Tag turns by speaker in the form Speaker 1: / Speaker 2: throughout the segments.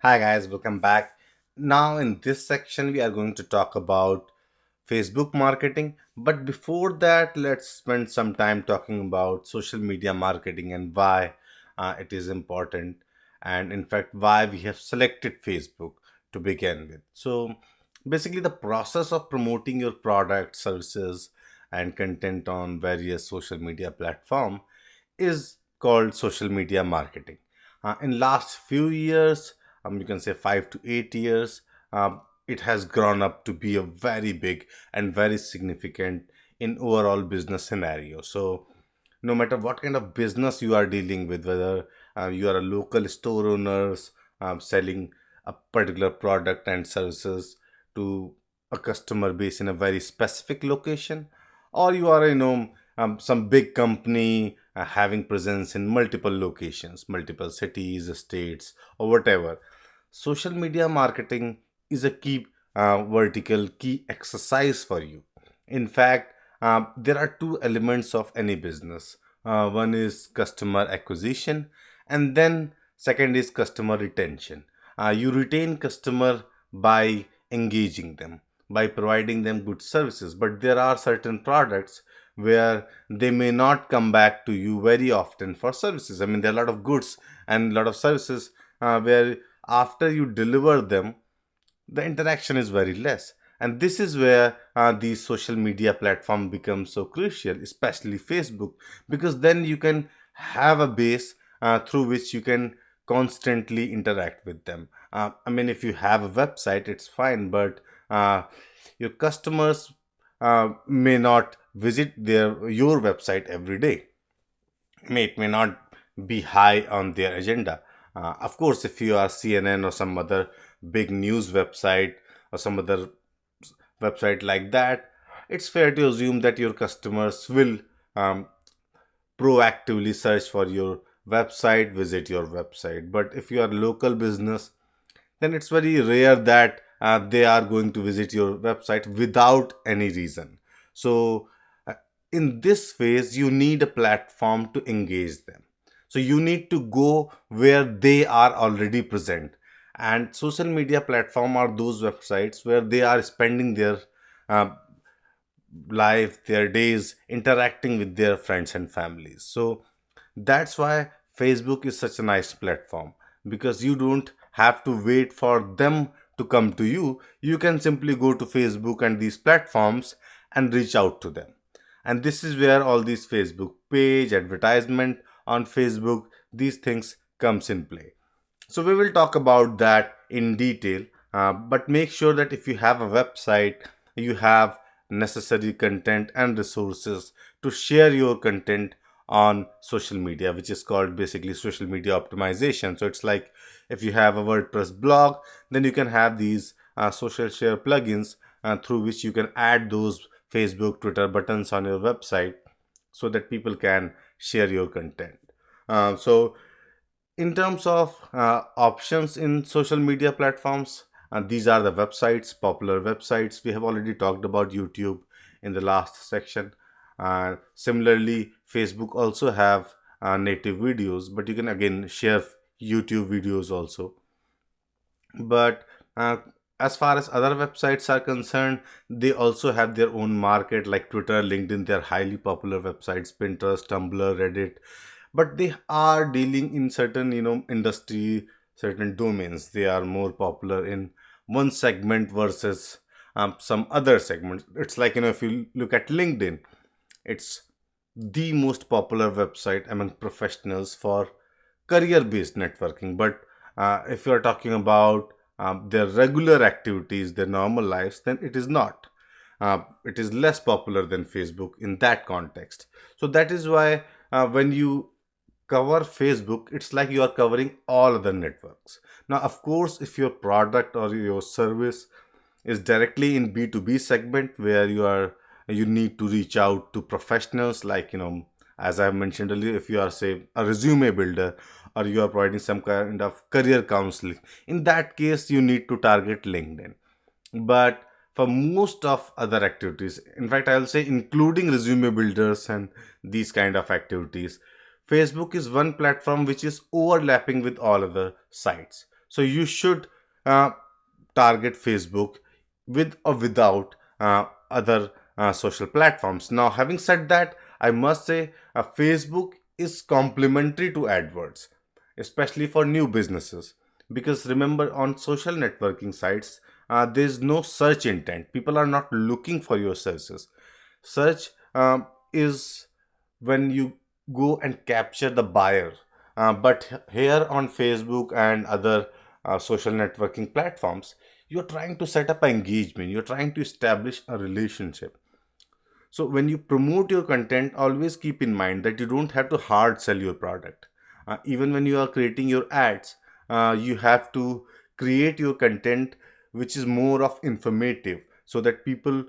Speaker 1: Hi guys, welcome back. Now in this section we are going to talk about Facebook marketing, but before that let's spend some time talking about social media marketing and why it is important, and in fact why we have selected Facebook to begin with. So basically the process of promoting your product, services and content on various social media platform is called social media marketing. In last few years, you can say 5 to 8 years, it has grown up to be a very big and very significant in overall business scenario. So no matter what kind of business you are dealing with, whether you are a local store owners selling a particular product and services to a customer base in a very specific location, or you are some big company having presence in multiple locations, multiple cities, states, or whatever. Social media marketing is a key vertical, key exercise for you. In fact, there are two elements of any business. One is customer acquisition, and then second is customer retention. You retain customer by engaging them, by providing them good services. But there are certain products where they may not come back to you very often for services. I mean, there are a lot of goods and a lot of services where after you deliver them, the interaction is very less. And this is where these social media platform becomes so crucial, especially Facebook, because then you can have a base through which you can constantly interact with them. I mean, if you have a website it's fine, but your customers may not visit your website every day. It may not be high on their agenda. Of course, if you are CNN or some other big news website or some other website like that, it's fair to assume that your customers will um, proactively search for your website, visit your website. But if you are local business, then it's very rare that they are going to visit your website without any reason. So, uh, in this phase, you need a platform to engage them. So, you need to go where they are already present. And social media platform are those websites where they are spending their uh, life, their days interacting with their friends and families. So that's why Facebook is such a nice platform, because you don't have to wait for them to come to you. You can simply go to Facebook and these platforms and reach out to them. And this is where all these Facebook page, advertisement on Facebook, these things comes in play. So we will talk about that in detail, but make sure that if you have a website, you have necessary content and resources to share your content on social media, which is called basically social media optimization. So it's like if you have a WordPress blog, then you can have these social share plugins through which you can add those Facebook, Twitter buttons on your website so that people can share your content. So in terms of options in social media platforms, these are the websites, popular websites. We have already talked about YouTube in the last section. Similarly, Facebook also have native videos, but you can again share YouTube videos also. But as far as other websites are concerned, they also have their own market, like Twitter, LinkedIn. They're highly popular websites, Pinterest, Tumblr, Reddit, but they are dealing in certain industry, certain domains. They are more popular in one segment versus some other segments. It's like, if you look at LinkedIn, it's the most popular website among professionals for career based networking. But if you are talking about their regular activities, their normal lives, then it is not. It is less popular than Facebook in that context. So that is why when you cover Facebook, it's like you are covering all other networks. Now, of course, if your product or your service is directly in B2B segment where you need to reach out to professionals, like as I mentioned earlier, if you are, say, a resume builder, or you are providing some kind of career counseling, in that case you need to target LinkedIn. But for most of other activities, in fact I'll say including resume builders and these kind of activities, Facebook is one platform which is overlapping with all other sites. So you should uh, target Facebook with or without other social platforms. Now, having said that, I must say Facebook is complementary to AdWords, especially for new businesses. Because remember, on social networking sites, there's no search intent. People are not looking for your services. Search is when you go and capture the buyer. But here on Facebook and other social networking platforms, you're trying to set up an engagement, you're trying to establish a relationship. So when you promote your content, always keep in mind that you don't have to hard sell your product. Even when you are creating your ads, you have to create your content which is more of informative, so that people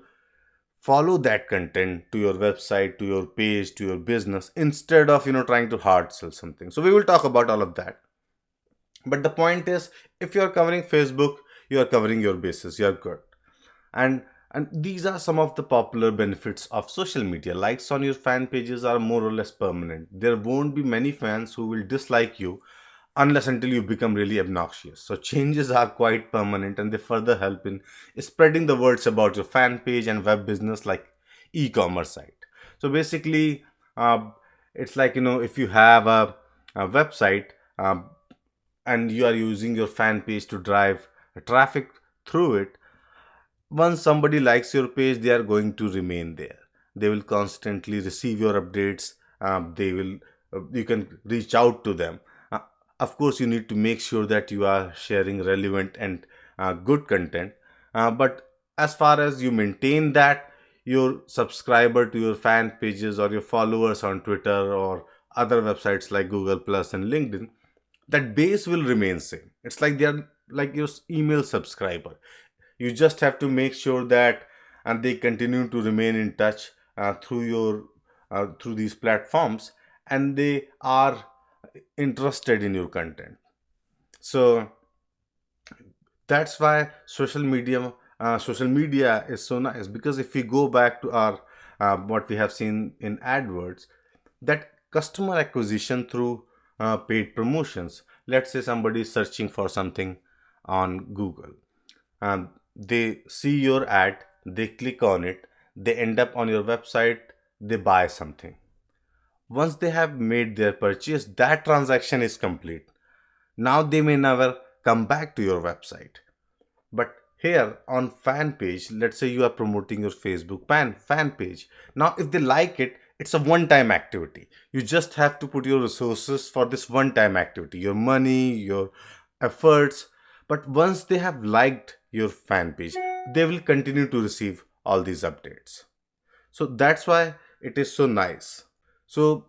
Speaker 1: follow that content to your website, to your page, to your business, instead of trying to hard sell something. So we will talk about all of that. But the point is, if you are covering Facebook, you are covering your bases, you are good. And and these are some of the popular benefits of social media. Likes on your fan pages are more or less permanent. There won't be many fans who will dislike you unless until you become really obnoxious. So changes are quite permanent, and they further help in spreading the words about your fan page and web business like e-commerce site. So basically, uh, it's like, if you have a website, and you are using your fan page to drive traffic through it. Once somebody likes your page, they are going to remain there. They will constantly receive your updates. They will You can reach out to them. uh, of course, you need to make sure that you are sharing relevant and good content. But as far as you maintain that, your subscriber to your fan pages or your followers on Twitter or other websites like Google Plus and LinkedIn, that base will remain same. It's like they're like your email subscriber. You just have to make sure that and they continue to remain in touch through these platforms, and they are interested in your content. So that's why social media is so nice. Because if we go back to our what we have seen in AdWords, that customer acquisition through paid promotions. Let's say somebody is searching for something on Google. They see your ad, they click on it, they end up on your website, they buy something. Once they have made their purchase, that transaction is complete. Now they may never come back to your website. But here on fan page, let's say you are promoting your Facebook fan page. Now, if they like it, it's a one time activity. You just have to put your resources for this one time activity, your money, your efforts. But once they have liked your fan page, they will continue to receive all these updates. So that's why it is so nice. So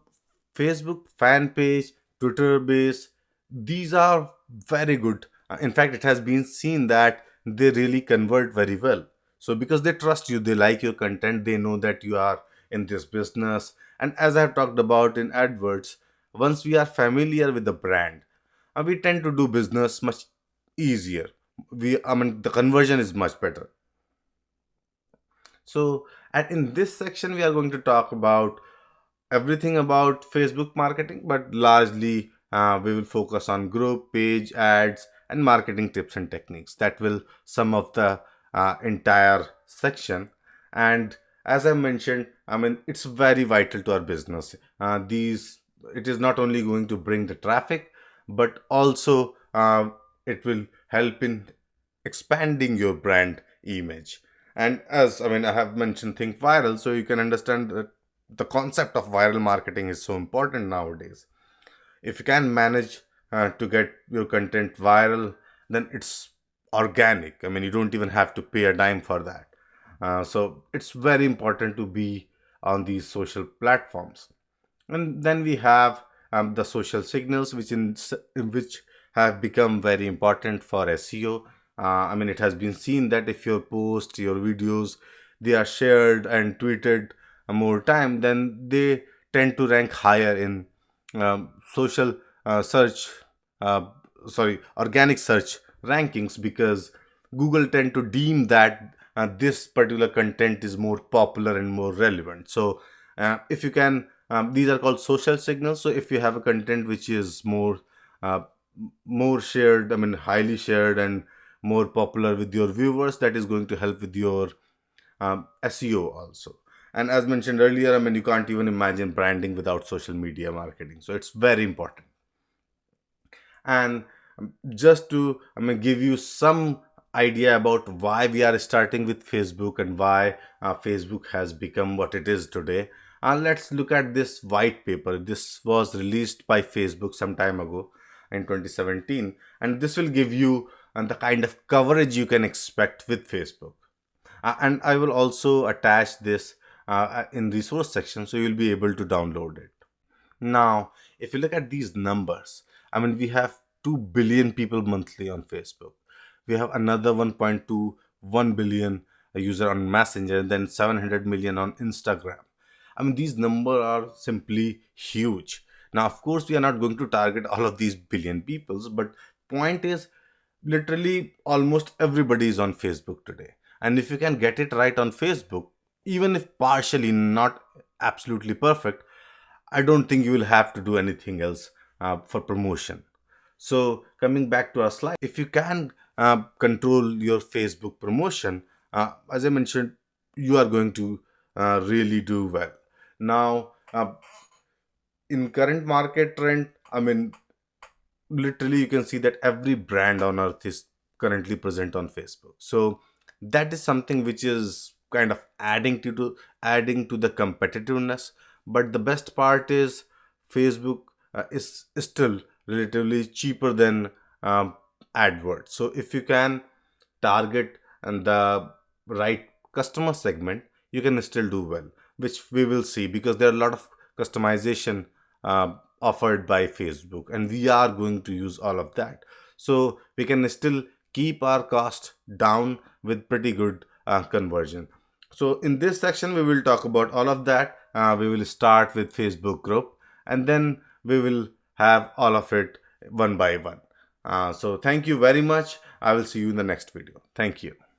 Speaker 1: Facebook fan page, Twitter base, these are very good. In fact, it has been seen that they really convert very well. So because they trust you, they like your content, they know that you are in this business. And as I've talked about in AdWords, once we are familiar with the brand, we tend to do business much easier. The conversion is much better. So, and in this section, we are going to talk about everything about Facebook marketing, but largely we will focus on group, page, ads, and marketing tips and techniques. That will sum of the entire section. And as I mentioned, it's very vital to our business. These It is not only going to bring the traffic, but also it will help in expanding your brand image. And as I have mentioned, think viral, so you can understand that the concept of viral marketing is so important nowadays. If you can manage to get your content viral, then it's organic. You don't even have to pay a dime for that. So it's very important to be on these social platforms. And then we have the social signals, which have become very important for SEO. It has been seen that if your post, your videos, they are shared and tweeted more time, then they tend to rank higher in social search, uh, organic search rankings, because Google tend to deem that this particular content is more popular and more relevant. So if you can these are called social signals. So if you have a content which is more more shared, I mean, highly shared and more popular with your viewers, that is going to help with your SEO also. And as mentioned earlier, I mean, you can't even imagine branding without social media marketing. So it's very important. And just to, I mean, give you some idea about why we are starting with Facebook and why Facebook has become what it is today. Let's look at this white paper. This was released by Facebook some time ago in 2017, and this will give you the kind of coverage you can expect with Facebook. And I will also attach this in resource section, so you'll be able to download it. Now, if you look at these numbers, I mean, we have 2 billion people monthly on Facebook. We have another 1.21 billion user on Messenger, and then 700 million on Instagram. I mean, these numbers are simply huge. Now, of course, we are not going to target all of these billion peoples, but point is, literally almost everybody is on Facebook today. And if you can get it right on Facebook, even if partially not absolutely perfect, I don't think you will have to do anything else for promotion. So, coming back to our slide, if you can control your Facebook promotion, as I mentioned, you are going to really do well. Now, in current market trend, I mean, literally you can see that every brand on earth is currently present on Facebook. So that is something which is kind of adding to the competitiveness. But the best part is Facebook is still relatively cheaper than um, AdWords. So if you can target and the right customer segment, you can still do well, which we will see, because there are a lot of customization offered by Facebook, and we are going to use all of that. So we can still keep our cost down with pretty good conversion. So in this section, we will talk about all of that. We will start with Facebook group, and then we will have all of it one by one. So thank you very much. I will see you in the next video. Thank you.